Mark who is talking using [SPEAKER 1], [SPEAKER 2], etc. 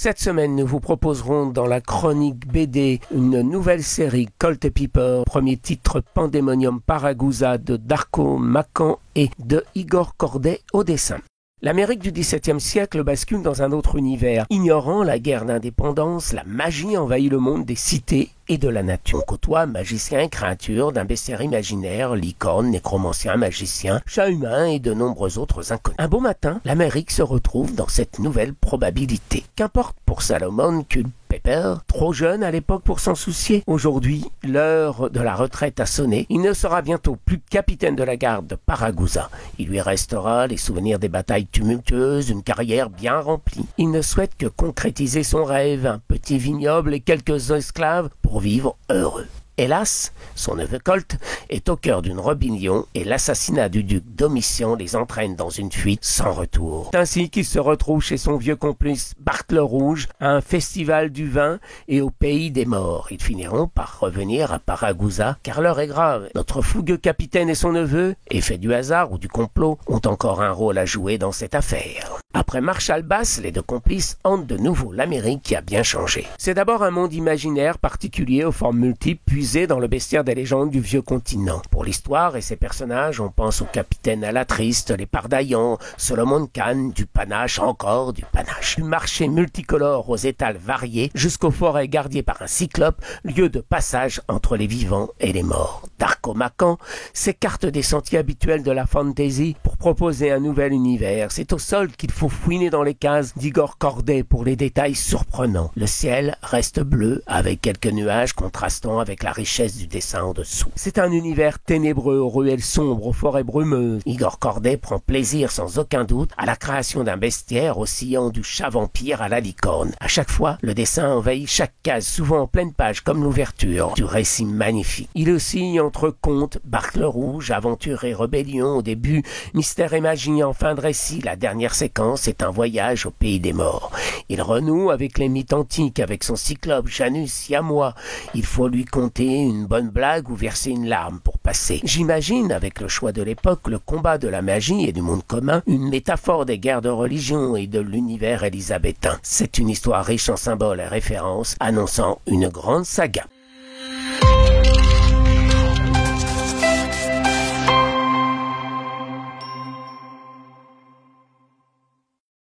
[SPEAKER 1] Cette semaine, nous vous proposerons dans la chronique BD une nouvelle série Colt et Piper, premier titre Pandemonium Paragusa de Darko Macan et de Igor Corday au dessin. L'Amérique du XVIIe siècle bascule dans un autre univers. Ignorant la guerre d'indépendance, la magie envahit le monde des cités et de la nature. On côtoie magiciens et créatures d'un bestiaire imaginaire, licornes, nécromanciens, magiciens, chats humains et de nombreux autres inconnus. Un beau matin, l'Amérique se retrouve dans cette nouvelle probabilité. Qu'importe pour Salomon Culpeper, trop jeune à l'époque pour s'en soucier. Aujourd'hui, l'heure de la retraite a sonné. Il ne sera bientôt plus capitaine de la garde de Paragusa. Il lui restera les souvenirs des batailles tumultueuses, une carrière bien remplie. Il ne souhaite que concrétiser son rêve, un petit vignoble et quelques esclaves pour vivre heureux. Hélas, son neveu Colt est au cœur d'une rébellion et l'assassinat du duc Domitian les entraîne dans une fuite sans retour. C'est ainsi qu'il se retrouve chez son vieux complice Bart le Rouge à un festival du vin et au pays des morts. Ils finiront par revenir à Paragusa car l'heure est grave. Notre fougueux capitaine et son neveu, effet du hasard ou du complot, ont encore un rôle à jouer dans cette affaire. Après Marshall Bass, les deux complices hantent de nouveau l'Amérique qui a bien changé. C'est d'abord un monde imaginaire particulier aux formes multiples puisé dans le bestiaire des légendes du vieux continent. Pour l'histoire et ses personnages, on pense au capitaine à la triste, les pardaillants, Solomon Kane, du panache, encore du panache. Du marché multicolore aux étals variés jusqu'aux forêts gardées par un cyclope, lieu de passage entre les vivants et les morts. Darko Macan s'écarte des sentiers habituels de la fantasy pour proposer un nouvel univers. C'est au sol qu'il faut fouiner dans les cases d'Igor Corday pour les détails surprenants. Le ciel reste bleu avec quelques nuages contrastant avec la richesse du dessin en dessous. C'est un univers ténébreux aux ruelles sombres, aux forêts brumeuses. Igor Corday prend plaisir sans aucun doute à la création d'un bestiaire oscillant du chat vampire à la licorne. À chaque fois, le dessin envahit chaque case, souvent en pleine page comme l'ouverture du récit magnifique. Il oscille entre contes, Bart le Rouge, aventure et rébellion au début, mystère et magie en fin de récit. La dernière séquence est un voyage au pays des morts. Il renoue avec les mythes antiques, avec son cyclope Janus siamois. Il faut lui conter une bonne blague ou verser une larme pour passer. J'imagine, avec le choix de l'époque, le combat de la magie et du monde commun, une métaphore des guerres de religion et de l'univers élisabétain. C'est une histoire riche en symboles et références, annonçant une grande saga.